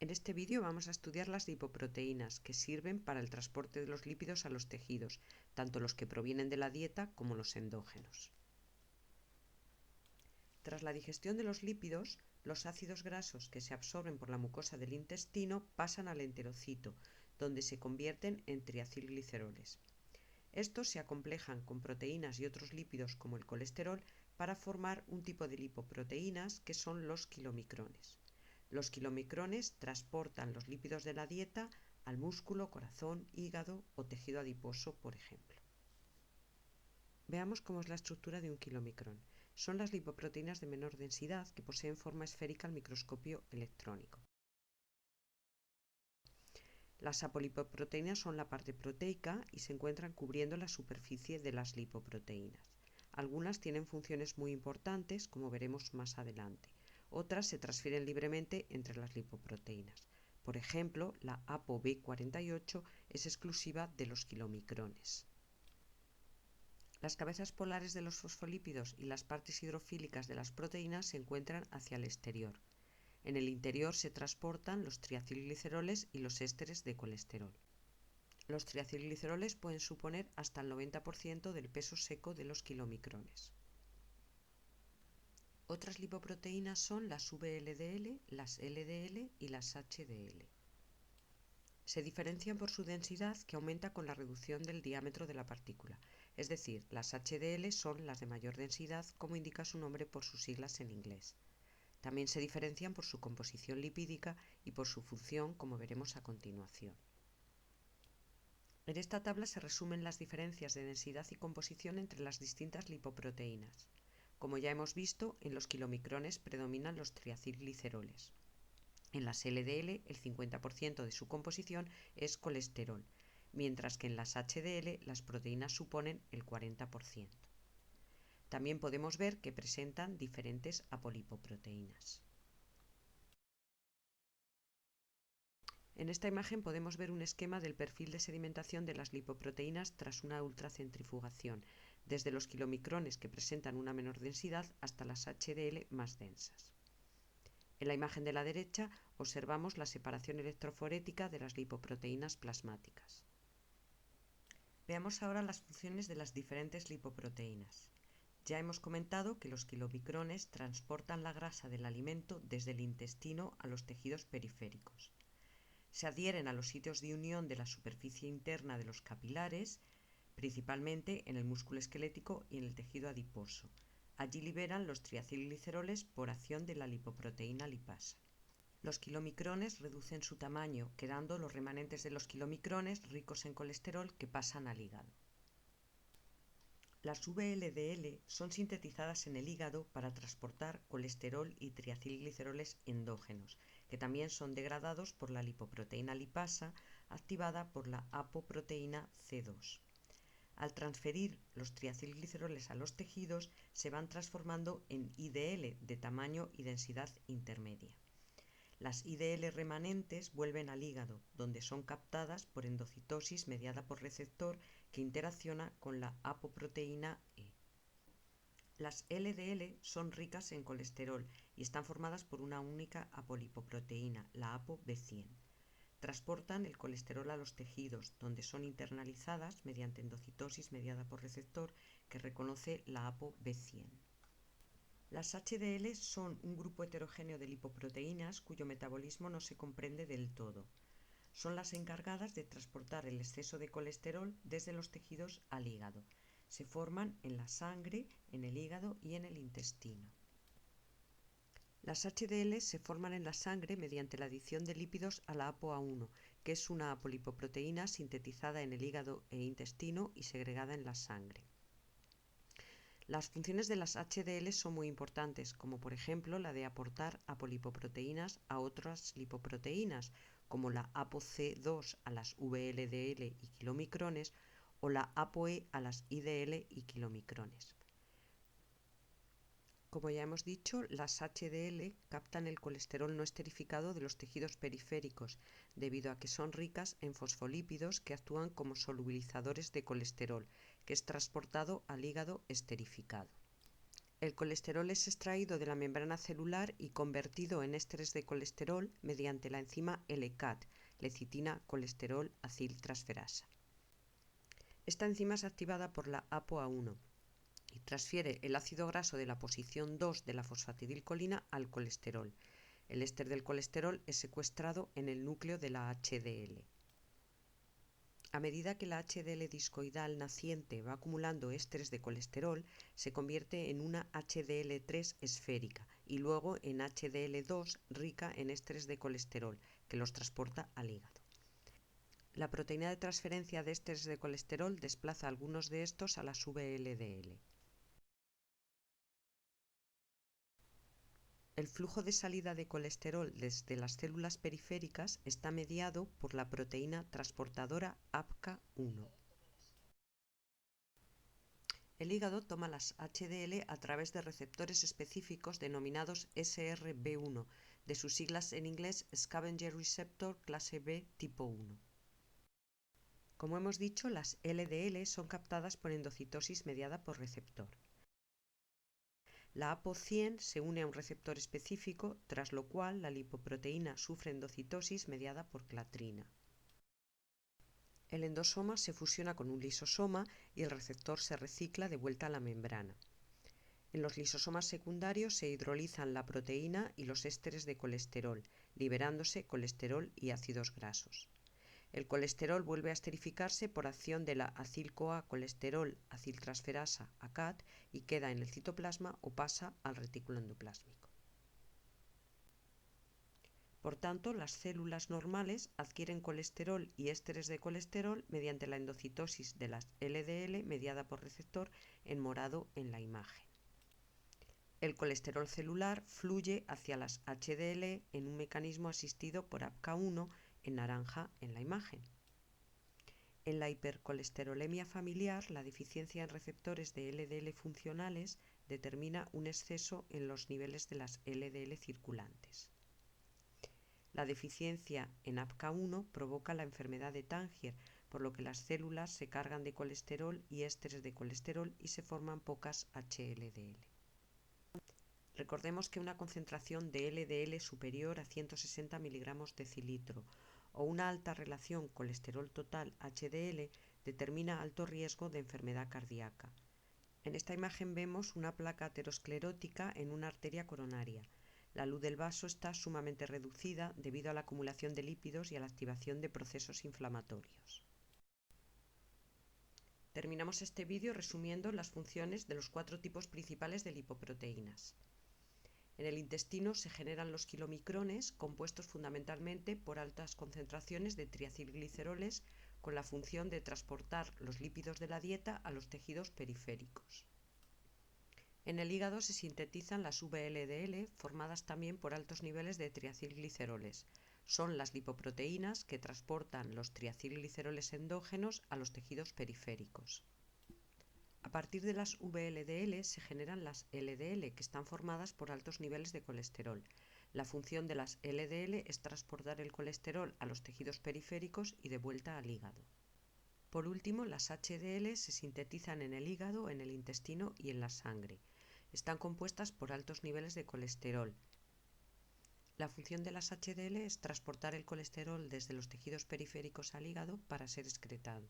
En este vídeo vamos a estudiar las lipoproteínas, que sirven para el transporte de los lípidos a los tejidos, tanto los que provienen de la dieta como los endógenos. Tras la digestión de los lípidos, los ácidos grasos que se absorben por la mucosa del intestino pasan al enterocito, donde se convierten en triacilgliceroles. Estos se acomplejan con proteínas y otros lípidos como el colesterol para formar un tipo de lipoproteínas que son los kilomicrones. Los kilomicrones transportan los lípidos de la dieta al músculo, corazón, hígado o tejido adiposo, por ejemplo. Veamos cómo es la estructura de un kilomicrón. Son las lipoproteínas de menor densidad que poseen forma esférica al microscopio electrónico. Las apolipoproteínas son la parte proteica y se encuentran cubriendo la superficie de las lipoproteínas. Algunas tienen funciones muy importantes, como veremos más adelante. Otras se transfieren libremente entre las lipoproteínas. Por ejemplo, la ApoB48 es exclusiva de los kilomicrones. Las cabezas polares de los fosfolípidos y las partes hidrofílicas de las proteínas se encuentran hacia el exterior. En el interior se transportan los triacilgliceroles y los ésteres de colesterol. Los triacilgliceroles pueden suponer hasta el 90% del peso seco de los kilomicrones. Otras lipoproteínas son las VLDL, las LDL y las HDL. Se diferencian por su densidad, que aumenta con la reducción del diámetro de la partícula, es decir, las HDL son las de mayor densidad, como indica su nombre por sus siglas en inglés. También se diferencian por su composición lipídica y por su función, como veremos a continuación. En esta tabla se resumen las diferencias de densidad y composición entre las distintas lipoproteínas. Como ya hemos visto, en los kilomicrones predominan los triacilgliceroles. En las LDL, el 50% de su composición es colesterol, mientras que en las HDL las proteínas suponen el 40%. También podemos ver que presentan diferentes apolipoproteínas. En esta imagen podemos ver un esquema del perfil de sedimentación de las lipoproteínas tras una ultracentrifugación, desde los kilomicrones que presentan una menor densidad hasta las HDL más densas. En la imagen de la derecha observamos la separación electroforética de las lipoproteínas plasmáticas. Veamos ahora las funciones de las diferentes lipoproteínas. Ya hemos comentado que los kilomicrones transportan la grasa del alimento desde el intestino a los tejidos periféricos. Se adhieren a los sitios de unión de la superficie interna de los capilares, principalmente en el músculo esquelético y en el tejido adiposo. Allí liberan los triacilgliceroles por acción de la lipoproteína lipasa. Los kilomicrones reducen su tamaño, quedando los remanentes de los kilomicrones ricos en colesterol que pasan al hígado. Las VLDL son sintetizadas en el hígado para transportar colesterol y triacilgliceroles endógenos, que también son degradados por la lipoproteína lipasa activada por la apoproteína C2. Al transferir los triacilgliceroles a los tejidos, se van transformando en IDL de tamaño y densidad intermedia. Las IDL remanentes vuelven al hígado, donde son captadas por endocitosis mediada por receptor que interacciona con la apoproteína E. Las LDL son ricas en colesterol y están formadas por una única apolipoproteína, la ApoB100. Transportan el colesterol a los tejidos, donde son internalizadas mediante endocitosis mediada por receptor que reconoce la ApoB100. Las HDL son un grupo heterogéneo de lipoproteínas cuyo metabolismo no se comprende del todo. Son las encargadas de transportar el exceso de colesterol desde los tejidos al hígado. Se forman en la sangre, en el hígado y en el intestino. Las HDL se forman en la sangre mediante la adición de lípidos a la ApoA1, que es una apolipoproteína sintetizada en el hígado e intestino y segregada en la sangre. Las funciones de las HDL son muy importantes, como por ejemplo la de aportar apolipoproteínas a otras lipoproteínas, como la ApoC2 a las VLDL y kilomicrones o la ApoE a las IDL y kilomicrones. Como ya hemos dicho, las HDL captan el colesterol no esterificado de los tejidos periféricos, debido a que son ricas en fosfolípidos que actúan como solubilizadores de colesterol, que es transportado al hígado esterificado. El colesterol es extraído de la membrana celular y convertido en ésteres de colesterol mediante la enzima LCAT, lecitina colesterol aciltransferasa. Esta enzima es activada por la ApoA1 y transfiere el ácido graso de la posición 2 de la fosfatidilcolina al colesterol. El éster del colesterol es secuestrado en el núcleo de la HDL. A medida que la HDL discoidal naciente va acumulando ésteres de colesterol, se convierte en una HDL3 esférica y luego en HDL2 rica en ésteres de colesterol, que los transporta al hígado. La proteína de transferencia de ésteres de colesterol desplaza algunos de estos a las VLDL. El flujo de salida de colesterol desde las células periféricas está mediado por la proteína transportadora APCA1. El hígado toma las HDL a través de receptores específicos denominados SRB1, de sus siglas en inglés Scavenger Receptor clase B tipo 1. Como hemos dicho, las LDL son captadas por endocitosis mediada por receptor. La ApoC100 se une a un receptor específico, tras lo cual la lipoproteína sufre endocitosis mediada por clatrina. El endosoma se fusiona con un lisosoma y el receptor se recicla de vuelta a la membrana. En los lisosomas secundarios se hidrolizan la proteína y los ésteres de colesterol, liberándose colesterol y ácidos grasos. El colesterol vuelve a esterificarse por acción de la acil-CoA colesterol aciltransferasa ACAT y queda en el citoplasma o pasa al retículo endoplásmico. Por tanto, las células normales adquieren colesterol y ésteres de colesterol mediante la endocitosis de las LDL mediada por receptor en morado en la imagen. El colesterol celular fluye hacia las HDL en un mecanismo asistido por APCA1 en naranja en la imagen. En la hipercolesterolemia familiar, la deficiencia en receptores de LDL funcionales determina un exceso en los niveles de las LDL circulantes. La deficiencia en APCA1 provoca la enfermedad de Tangier, por lo que las células se cargan de colesterol y ésteres de colesterol y se forman pocas HLDL. Recordemos que una concentración de LDL superior a 160 mg decilitro o una alta relación colesterol total HDL determina alto riesgo de enfermedad cardíaca. En esta imagen vemos una placa aterosclerótica en una arteria coronaria. La luz del vaso está sumamente reducida debido a la acumulación de lípidos y a la activación de procesos inflamatorios. Terminamos este vídeo resumiendo las funciones de los 4 tipos principales de lipoproteínas. En el intestino se generan los kilomicrones, compuestos fundamentalmente por altas concentraciones de triacilgliceroles con la función de transportar los lípidos de la dieta a los tejidos periféricos. En el hígado se sintetizan las VLDL, formadas también por altos niveles de triacilgliceroles. Son las lipoproteínas que transportan los triacilgliceroles endógenos a los tejidos periféricos. A partir de las VLDL se generan las LDL, que están formadas por altos niveles de colesterol. La función de las LDL es transportar el colesterol a los tejidos periféricos y de vuelta al hígado. Por último, las HDL se sintetizan en el hígado, en el intestino y en la sangre. Están compuestas por altos niveles de colesterol. La función de las HDL es transportar el colesterol desde los tejidos periféricos al hígado para ser excretado.